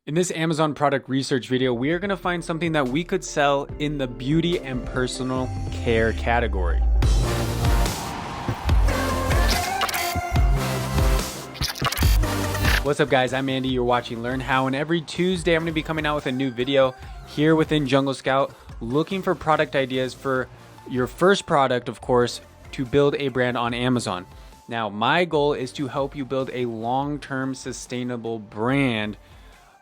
In this Amazon product research video, we are going to find something that we could sell in the beauty and personal care category. What's up guys, I'm Andy, you're watching Learn How, and every Tuesday I'm going to be coming out with a new video here within Jungle Scout, looking for product ideas for your first product, of course, to build a brand on Amazon. Now, my goal is to help you build a long-term sustainable brand,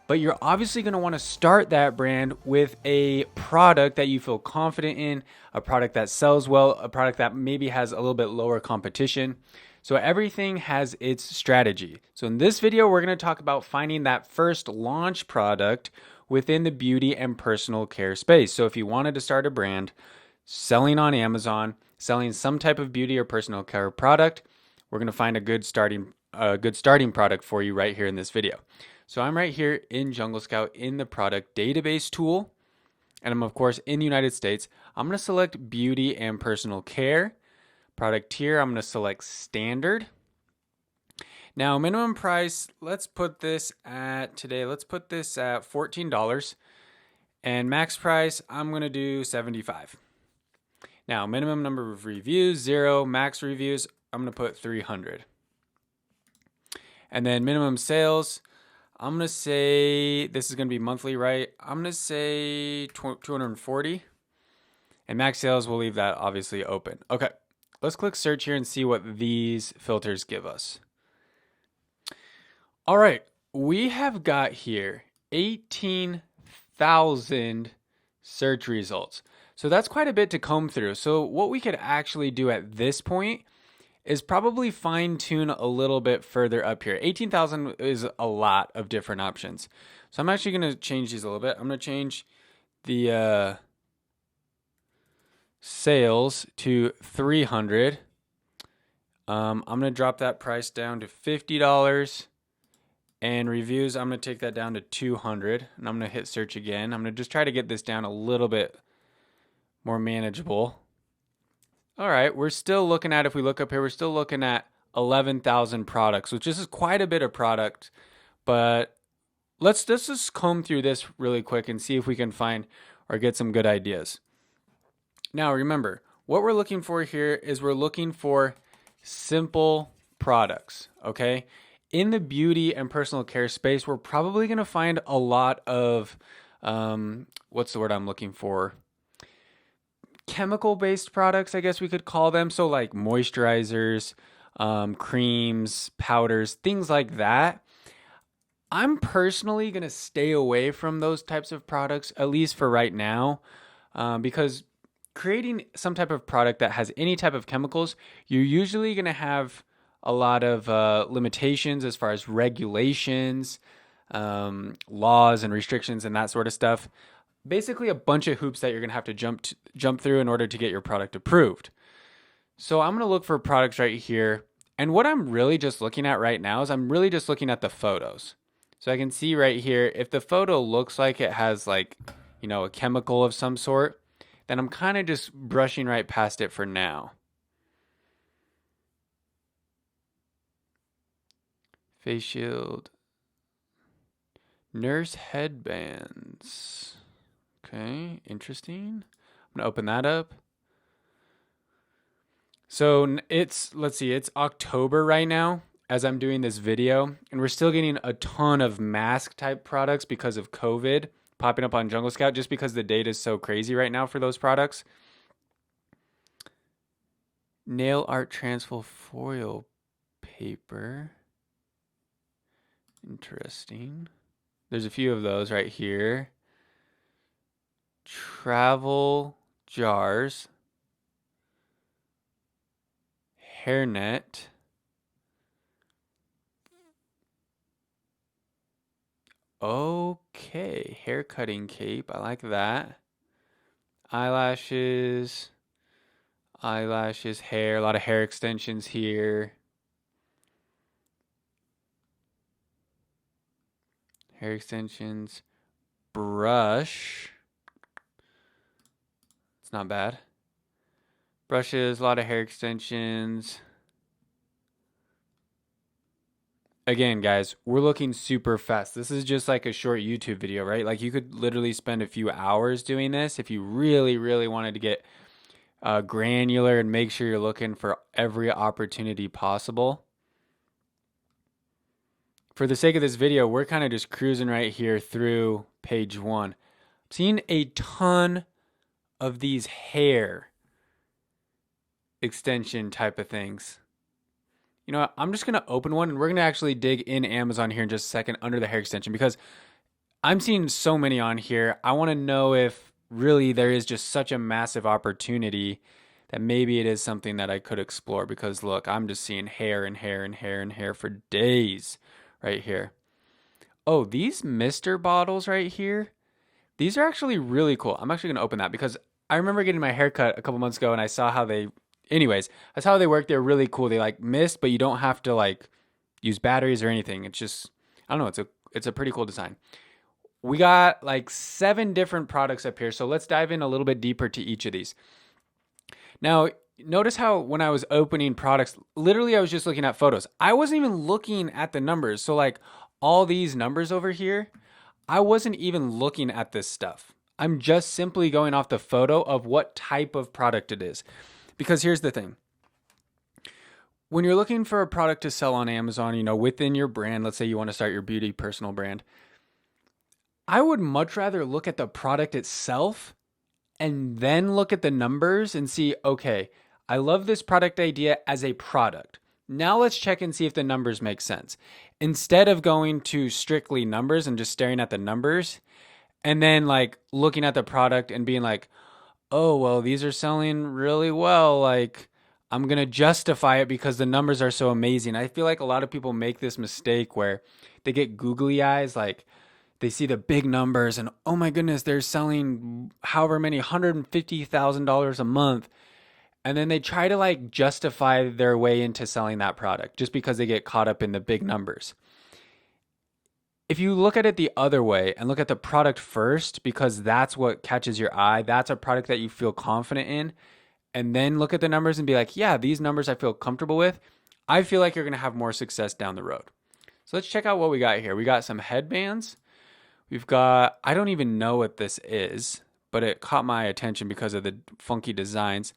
but you're obviously going to want to start that brand with a product that you feel confident in, a product that sells well, a product that maybe has a little bit lower competition. So everything has its strategy. So in this video, we're going to talk about finding that first launch product within the beauty and personal care space. So if you wanted to start a brand, selling on Amazon, selling some type of beauty or personal care product, we're going to find a good starting product for you right here in this video. So I'm right here in Jungle Scout in the product database tool, and I'm of course in the United States. I'm going to select beauty and personal care. Product tier, I'm going to select standard. Now minimum price, let's put this at $14. And max price, I'm going to do $75. Now minimum number of reviews, 0. Max reviews, I'm going to put 300. And then minimum sales, I'm going to say, this is going to be monthly, right? I'm going to say 240. And max sales, we'll leave that obviously open. Okay, let's click search here and see what these filters give us. All right, we have got here 18,000 search results. So that's quite a bit to comb through. So what we could actually do at this point is probably fine tune a little bit further up here. 18,000 is a lot of different options. So I'm actually going to change these a little bit. I'm going to change the sales to 300. I'm going to drop that price down to $50. And reviews, I'm going to take that down to 200. And I'm going to hit search again. I'm going to just try to get this down a little bit more manageable. All right, we're still looking at, if we look up here, we're still looking at 11,000 products, which is quite a bit of product. But let's just comb through this really quick and see if we can find or get some good ideas. Now, remember, what we're looking for here is we're looking for simple products, okay? In the beauty and personal care space, we're probably going to find a lot of, what's the word I'm looking for? Chemical-based products, I guess we could call them. So like moisturizers, creams, powders, things like that. I'm personally going to stay away from those types of products, at least for right now, because creating some type of product that has any type of chemicals, you're usually going to have a lot of limitations as far as regulations, laws and restrictions and that sort of stuff. Basically a bunch of hoops that you're going to have to jump through in order to get your product approved. So I'm going to look for products right here. And what I'm really just looking at right now is I'm really just looking at the photos. So I can see right here, if the photo looks like it has like, a chemical of some sort, then I'm kind of just brushing right past it for now. Face shield. Nurse headbands. Okay, interesting. I'm gonna open that up. So it's October right now as I'm doing this video, and we're still getting a ton of mask type products because of COVID popping up on Jungle Scout, just because the data is so crazy right now for those products. Nail art transfer foil paper. Interesting. There's a few of those right here. Travel jars, hairnet, okay, hair cutting cape, I like that. Eyelashes, hair, a lot of hair extensions here. Hair extensions, brush. It's not bad. Brushes, a lot of hair extensions. again, guys, we're looking super fast. This is just like a short YouTube video, right? Like you could literally spend a few hours doing this if you really, really wanted to get granular and make sure you're looking for every opportunity possible. For the sake of this video, we're kind of just cruising right here through page 1. I'm seeing a ton of these hair extension type of things. You know what? I'm just going to open one and we're going to actually dig in Amazon here in just a second under the hair extension because I'm seeing so many on here. I want to know if really there is just such a massive opportunity that maybe it is something that I could explore because look, I'm just seeing hair and hair and hair and hair for days right here. Oh, these Mr. bottles right here, these are actually really cool. I'm actually going to open that because I remember getting my hair cut a couple months ago and I saw how they, anyways, that's how they work. They're really cool. They like mist, but you don't have to like use batteries or anything. It's just, I don't know, it's a pretty cool design. We got like 7 different products up here. So let's dive in a little bit deeper to each of these. Now, notice how when I was opening products, literally I was just looking at photos. I wasn't even looking at the numbers. So like all these numbers over here, I wasn't even looking at this stuff. I'm just simply going off the photo of what type of product it is. Because here's the thing. When you're looking for a product to sell on Amazon, you know, within your brand, let's say you want to start your beauty personal brand, I would much rather look at the product itself and then look at the numbers and see, okay, I love this product idea as a product. Now let's check and see if the numbers make sense. Instead of going to strictly numbers and just staring at the numbers and then like looking at the product and being like, oh, well, these are selling really well. Like I'm going to justify it because the numbers are so amazing. I feel like a lot of people make this mistake where they get googly eyes, like, they see the big numbers and, oh my goodness, they're selling however many, $150,000 a month. And then they try to like justify their way into selling that product just because they get caught up in the big numbers. If you look at it the other way and look at the product first, because that's what catches your eye, that's a product that you feel confident in, and then look at the numbers and be like, yeah, these numbers I feel comfortable with, I feel like you're going to have more success down the road. So let's check out what we got here. We got some headbands. We've got, I don't even know what this is, but it caught my attention because of the funky designs.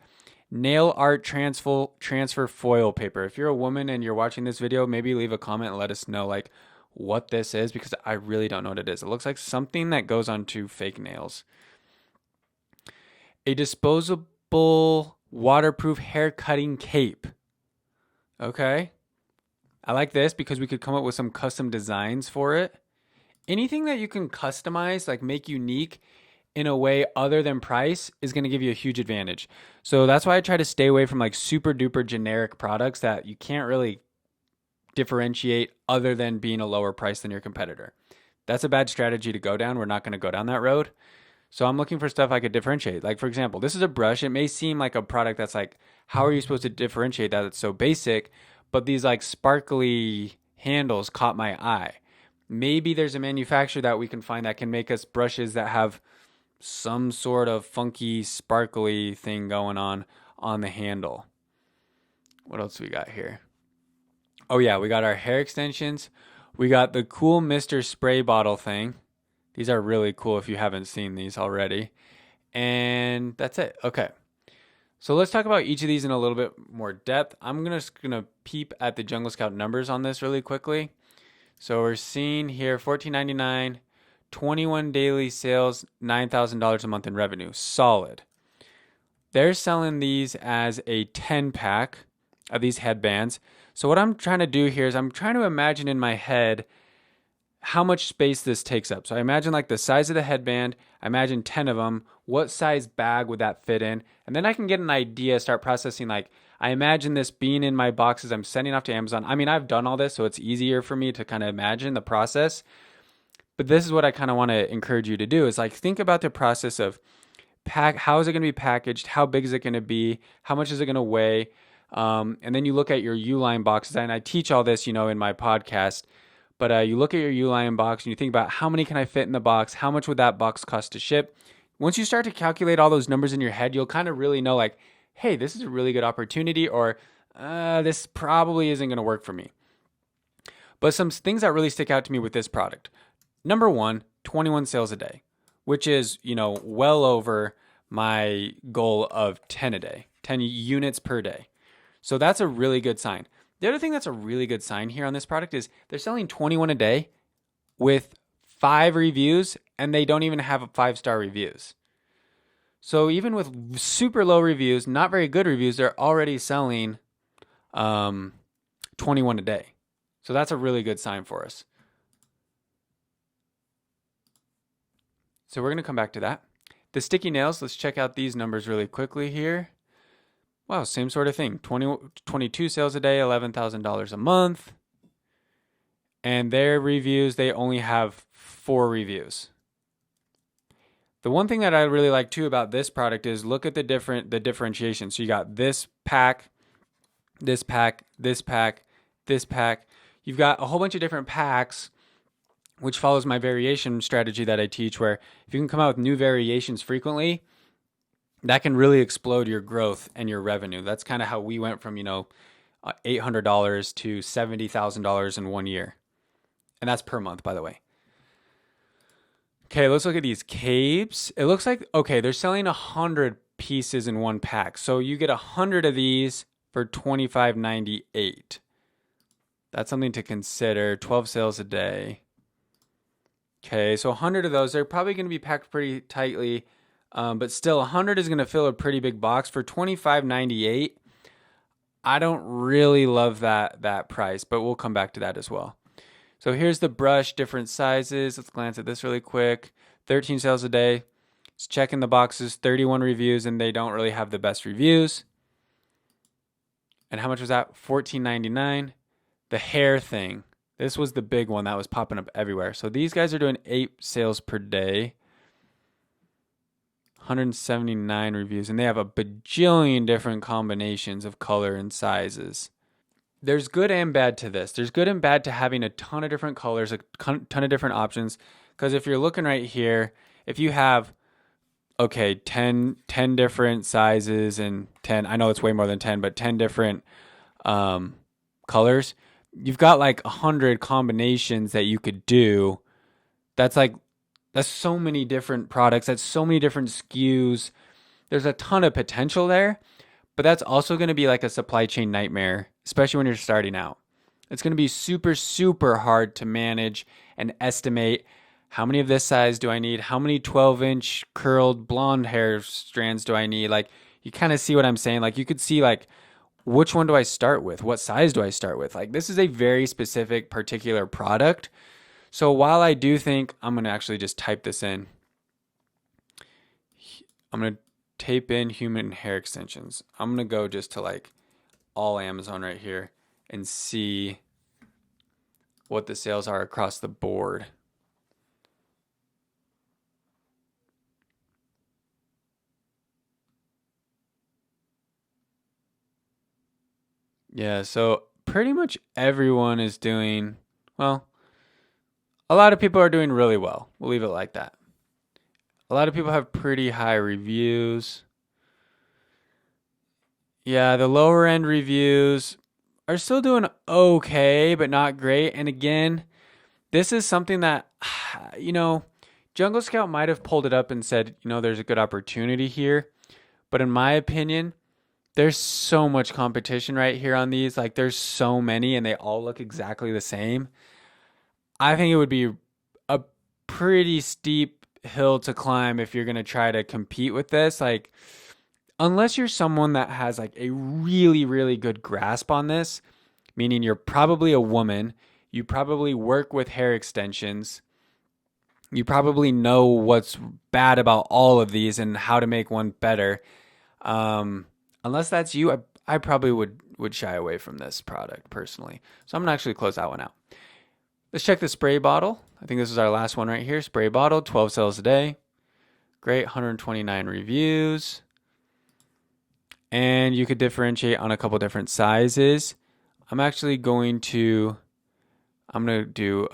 Nail art transfer foil paper. If you're a woman and you're watching this video, maybe leave a comment and let us know like what this is because I really don't know what it is. It looks like something that goes onto fake nails. A disposable waterproof hair cutting cape. Okay. I like this because we could come up with some custom designs for it. Anything that you can customize, like make unique in a way other than price is going to give you a huge advantage. So that's why I try to stay away from like super duper generic products that you can't really differentiate other than being a lower price than your competitor. That's a bad strategy to go down. We're not going to go down that road. So I'm looking for stuff I could differentiate. Like for example, this is a brush. It may seem like a product that's like, how are you supposed to differentiate that? It's so basic, but these like sparkly handles caught my eye. Maybe there's a manufacturer that we can find that can make us brushes that have some sort of funky, sparkly thing going on the handle. What else we got here? Oh yeah, we got our hair extensions. We got the cool Mr. Spray bottle thing. These are really cool if you haven't seen these already. And that's it. Okay. So let's talk about each of these in a little bit more depth. I'm just gonna peep at the Jungle Scout numbers on this really quickly. So we're seeing here $14.99, 21 daily sales, $9,000 a month in revenue. Solid. They're selling these as a 10 pack of these headbands. So what I'm trying to do here is I'm trying to imagine in my head how much space this takes up. So I imagine like the size of the headband, I imagine 10 of them, what size bag would that fit in? And then I can get an idea, start processing like, I imagine this being in my boxes I'm sending off to Amazon. I mean, I've done all this, so it's easier for me to kind of imagine the process. But this is what I kind of want to encourage you to do is like think about the process of how is it going to be packaged? How big is it going to be? How much is it going to weigh? And then you look at your Uline boxes, and I teach all this, in my podcast. But you look at your Uline box and you think about how many can I fit in the box? How much would that box cost to ship? Once you start to calculate all those numbers in your head, you'll kind of really know like, hey, this is a really good opportunity, or this probably isn't going to work for me. But some things that really stick out to me with this product. Number one, 21 sales a day, which is, well over my goal of 10 a day, 10 units per day. So that's a really good sign. The other thing that's a really good sign here on this product is they're selling 21 a day with 5 reviews, and they don't even have 5-star reviews. So even with super low reviews, not very good reviews, they're already selling 21 a day. So that's a really good sign for us. So we're going to come back to that. The sticky nails, let's check out these numbers really quickly here. Wow, same sort of thing. 22 sales a day, $11,000 a month. And their reviews, they only have 4 reviews. The one thing that I really like too about this product is look at the differentiation. So you got this pack, this pack, this pack, this pack. You've got a whole bunch of different packs, which follows my variation strategy that I teach, where if you can come out with new variations frequently, that can really explode your growth and your revenue. That's kind of how we went from, $800 to $70,000 in 1 year. And that's per month, by the way. Okay, let's look at these capes. It looks like, okay, they're selling 100 pieces in one pack. So you get 100 of these for $25.98. That's something to consider. 12 sales a day. Okay, so 100 of those, they're probably going to be packed pretty tightly, but still 100 is going to fill a pretty big box for $25.98. I don't really love that price, but we'll come back to that as well. So here's the brush, different sizes. Let's glance at this really quick. 13 sales a day. It's checking the boxes, 31 reviews, and they don't really have the best reviews. And how much was that? $14.99. The hair thing. This was the big one that was popping up everywhere. So these guys are doing 8 sales per day. 179 reviews, and they have a bajillion different combinations of color and sizes. There's good and bad to this. There's good and bad to having a ton of different colors, a ton of different options. Because if you're looking right here, if you have, 10 different sizes and 10, I know it's way more than 10, but 10 different colors, you've got like 100 combinations that you could do. That's so many different products. That's so many different SKUs. There's a ton of potential there. But that's also going to be like a supply chain nightmare, especially when you're starting out. It's going to be super, super hard to manage and estimate how many of this size do I need? How many 12-inch curled blonde hair strands do I need? Like, you kind of see what I'm saying? Like, you could see, like, which one do I start with? What size do I start with? Like, this is a very specific, particular product. So while I do think, I'm going to actually just type this in. I'm going to type in human hair extensions. I'm going to go just to like all Amazon right here and see what the sales are across the board. Yeah, so pretty much everyone is doing, well, a lot of people are doing really well. We'll leave it like that. A lot of people have pretty high reviews. Yeah, the lower end reviews are still doing okay, but not great. And again, this is something that, Jungle Scout might have pulled it up and said, there's a good opportunity here. But in my opinion, there's so much competition right here on these. Like, there's so many and they all look exactly the same. I think it would be a pretty steep hill to climb if you're going to try to compete with this. Like, unless you're someone that has like a really, really good grasp on this, meaning you're probably a woman, you probably work with hair extensions, you probably know what's bad about all of these and how to make one better. Unless that's you, I probably would shy away from this product personally. So I'm going to actually close that one out. Let's check the spray bottle. I think this is our last one right here. Spray bottle, 12 sales a day. Great, 129 reviews. And you could differentiate on a couple different sizes. I'm going to do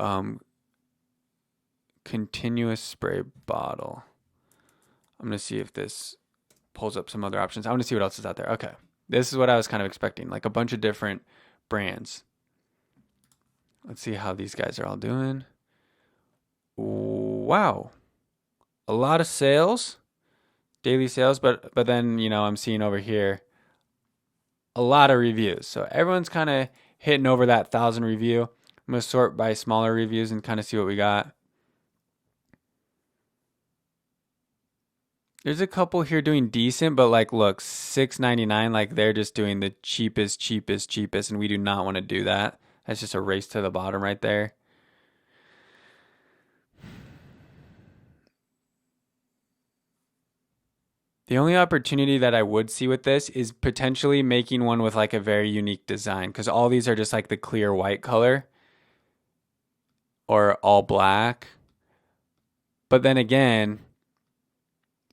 continuous spray bottle. I'm going to see if this pulls up some other options. I want to see what else is out there. Okay. This is what I was kind of expecting, like a bunch of different brands. Let's see how these guys are all doing. Wow. A lot of sales, daily sales, but then, I'm seeing over here a lot of reviews. So everyone's kind of hitting over that 1,000 review. I'm going to sort by smaller reviews and kind of see what we got. There's a couple here doing decent, but like, look, $6.99, like they're just doing the cheapest, and we do not want to do that. That's just a race to the bottom right there. The only opportunity that I would see with this is potentially making one with like a very unique design, because all these are just like the clear white color or all black. But then again,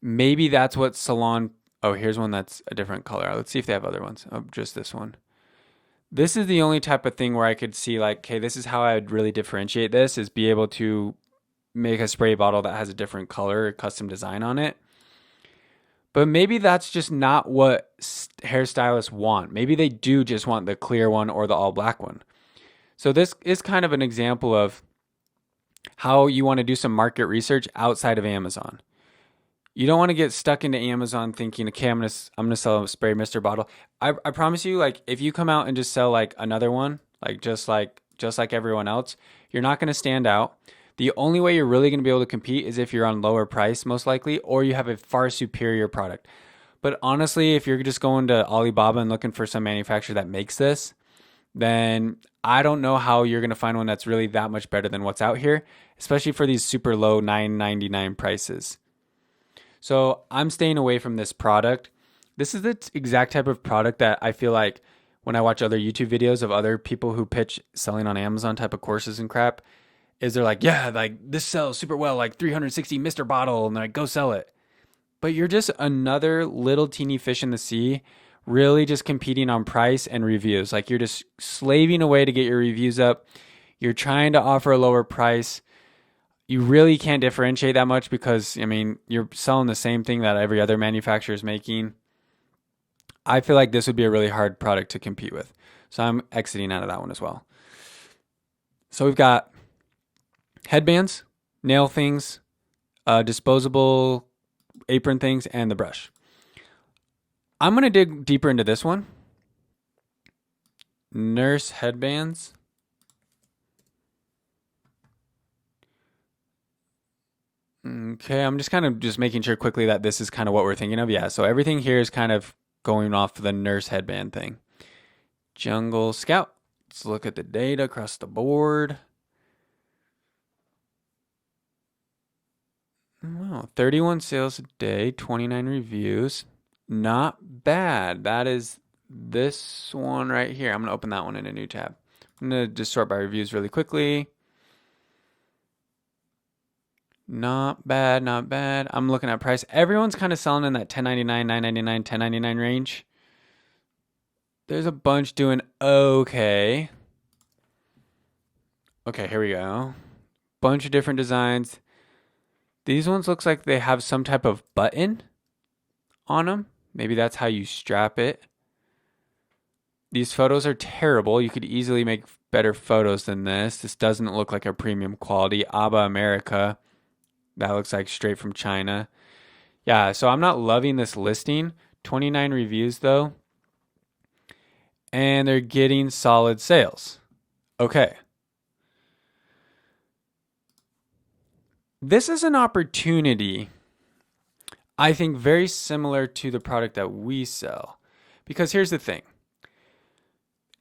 maybe that's what salon. Oh, here's one that's a different color. Let's see if they have other ones. Oh, just this one. This is the only type of thing where I could see like, okay, this is how I would really differentiate this, is be able to make a spray bottle that has a different color or custom design on it. But maybe that's just not what hairstylists want. Maybe they do just want the clear one or the all black one. So this is kind of an example of how you want to do some market research outside of Amazon. You don't want to get stuck into Amazon thinking, okay, I'm gonna sell a spray mister bottle. I promise you, like if you come out and just sell like another one, like just like everyone else, you're not gonna stand out. The only way you're really gonna be able to compete is if you're on lower price, most likely, or you have a far superior product. But honestly, if you're just going to Alibaba and looking for some manufacturer that makes this, then I don't know how you're gonna find one that's really that much better than what's out here, especially for these super low $9.99 prices. So I'm staying away from this product. This is the exact type of product that I feel like when I watch other YouTube videos of other people who pitch selling on Amazon type of courses and crap, is they're like, yeah, like this sells super well, like 360 Mr. Bottle, and like go sell it. But you're just another little teeny fish in the sea, really just competing on price and reviews. Like you're just slaving away to get your reviews up. You're trying to offer a lower price. You really can't differentiate that much because, I mean, you're selling the same thing that every other manufacturer is making. I feel like this would be a really hard product to compete with. So I'm exiting out of that one as well. So we've got headbands, nail things, disposable apron things, and the brush. I'm going to dig deeper into this one. Nurse headbands. Okay, I'm just kind of just making sure quickly that this is kind of what we're thinking of. Yeah, so everything here is kind of going off the nurse headband thing. Jungle Scout. Let's look at the data across the board. Wow, 31 sales a day, 29 reviews. Not bad. That is this one right here. I'm going to open that one in a new tab. I'm going to just sort by reviews really quickly. Not bad, not bad. I'm looking at price. Everyone's kind of selling in that $10.99, $9.99, $10.99 range. There's a bunch doing okay. Okay, here we go. Bunch of different designs. These ones looks like they have some type of button on them. Maybe that's how you strap it. These photos are terrible. You could easily make better photos than this. This doesn't look like a premium quality. Abba America. That looks like straight from China. Yeah, so I'm not loving this listing. 29 reviews though. And they're getting solid sales. Okay. This is an opportunity, I think, very similar to the product that we sell. Because here's the thing.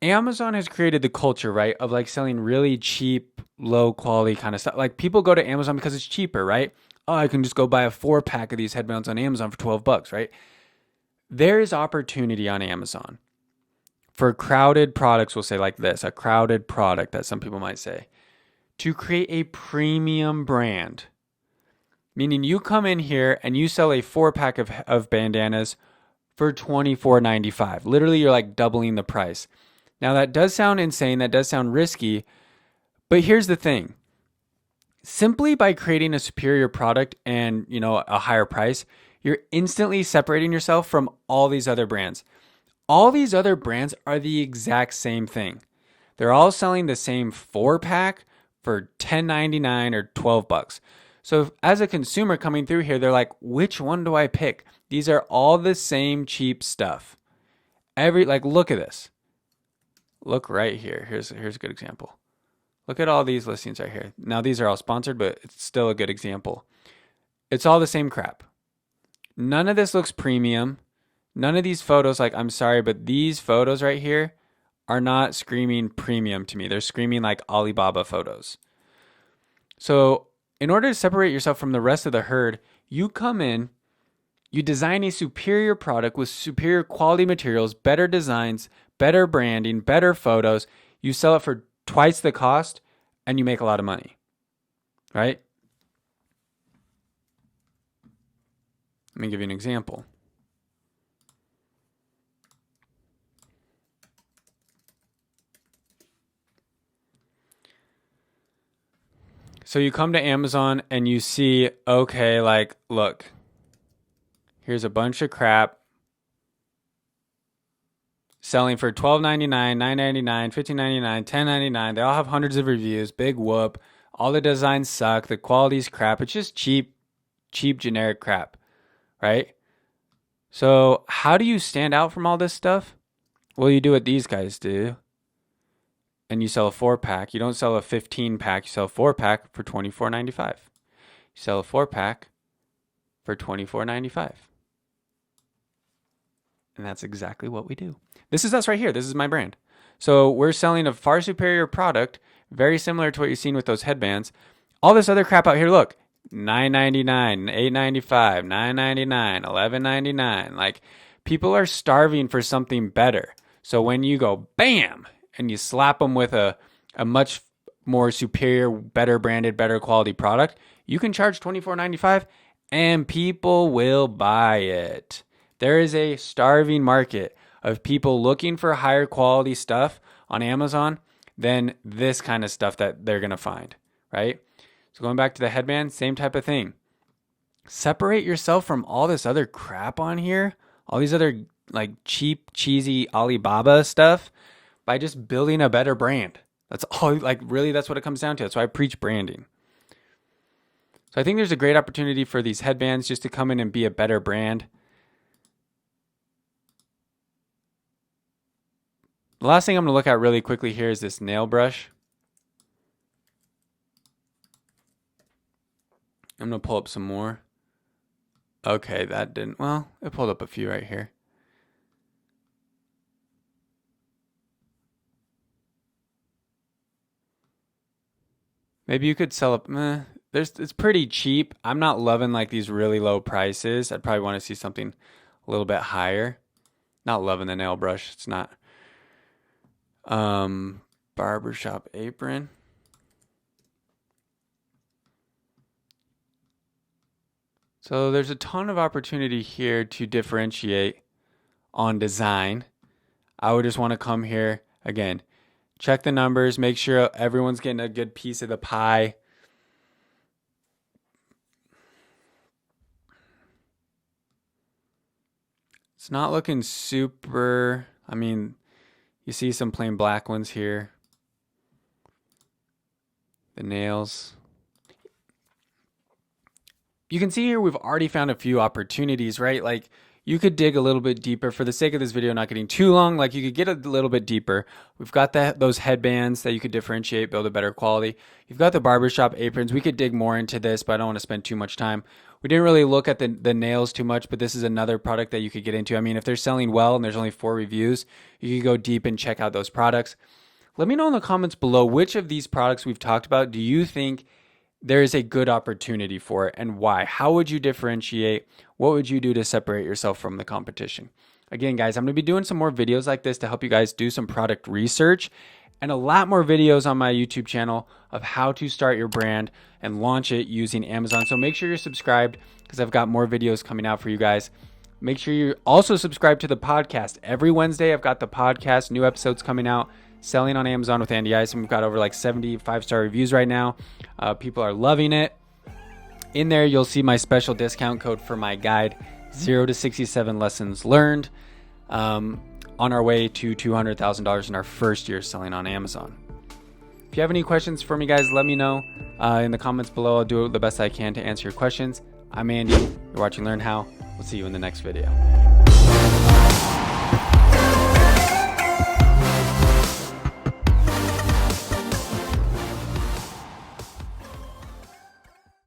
Amazon has created the culture, right, of like selling really cheap, low quality kind of stuff. Like people go to Amazon because it's cheaper, right? Oh, I can just go buy a 4-pack of these headbands on Amazon for $12, right? There is opportunity on Amazon for crowded products, we'll say like this, a crowded product that some people might say, to create a premium brand. Meaning you come in here and you sell a 4-pack of bandanas for $24.95. Literally, you're like doubling the price. Now, that does sound insane. That does sound risky. But here's the thing. Simply by creating a superior product and, a higher price, you're instantly separating yourself from all these other brands. All these other brands are the exact same thing. They're all selling the same 4-pack for $10.99 or $12. So as a consumer coming through here, they're like, which one do I pick? These are all the same cheap stuff. Look at this. Look right here. Here's a good example. Look at all these listings right here. Now these are all sponsored, but it's still a good example. It's all the same crap. None of this looks premium. None of these photos, I'm sorry, but these photos right here are not screaming premium to me. They're screaming like Alibaba photos. So in order to separate yourself from the rest of the herd, you come in, you design a superior product with superior quality materials, better designs, better branding, better photos. You sell it for twice the cost and you make a lot of money, right? Let me give you an example. So you come to Amazon and you see, okay, look, here's a bunch of crap selling for $12.99, $9.99, $15.99, $10.99. They all have hundreds of reviews, big whoop. All the designs suck. The quality's crap. It's just cheap, generic crap, right? So how do you stand out from all this stuff? Well, you do what these guys do. And you sell a 4-pack. You don't sell a 15-pack. You sell a 4-pack for $24.95. You sell a 4-pack for $24.95. And that's exactly what we do. This is us right here. This is my brand. So we're selling a far superior product, very similar to what you've seen with those headbands. All this other crap out here, look, $9.99, $8.95, $9.99, $11.99. People are starving for something better. So when you go, bam, and you slap them with a much more superior, better branded, better quality product, you can charge $24.95 and people will buy it. There is a starving market of people looking for higher quality stuff on Amazon than this kind of stuff that they're going to find, right? So going back to the headband, same type of thing. Separate yourself from all this other crap on here, all these other cheap, cheesy Alibaba stuff, by just building a better brand. That's all, really, that's what it comes down to. That's why I preach branding. So I think there's a great opportunity for these headbands just to come in and be a better brand. The last thing I'm going to look at really quickly here is this nail brush. I'm going to pull up some more. Okay, that didn't, well, it pulled up a few right here. Maybe you could sell up, it's pretty cheap. I'm not loving these really low prices. I'd probably want to see something a little bit higher. Not loving the nail brush. It's not. Barbershop apron. So there's a ton of opportunity here to differentiate on design. I would just want to come here again. Check the numbers, make sure everyone's getting a good piece of the pie. It's not looking super, you see some plain black ones here. The nails. You can see here we've already found a few opportunities, right? You could dig a little bit deeper. For the sake of this video not getting too long, you could get a little bit deeper. We've got those headbands that you could differentiate, build a better quality. You've got the barbershop aprons. We could dig more into this, but I don't want to spend too much time. We didn't really look at the nails too much, but this is another product that you could get into. If they're selling well and there's only 4 reviews, you could go deep and check out those products. Let me know in the comments below which of these products we've talked about do you think there is a good opportunity for it and why? How would you differentiate? What would you do to separate yourself from the competition? Again, guys, I'm going to be doing some more videos like this to help you guys do some product research and a lot more videos on my YouTube channel of how to start your brand and launch it using Amazon. So make sure you're subscribed because I've got more videos coming out for you guys. Make sure you also subscribe to the podcast. Every Wednesday, I've got the podcast, new episodes coming out. Selling on Amazon with Andy Isom. We've got over 75-star reviews right now. People are loving it. In there, you'll see my special discount code for my guide, 0 to 67 lessons learned. on our way to $200,000 in our first year selling on Amazon. If you have any questions for me, guys, let me know in the comments below. I'll do the best I can to answer your questions. I'm Andy. You're watching Learn How. We'll see you in the next video.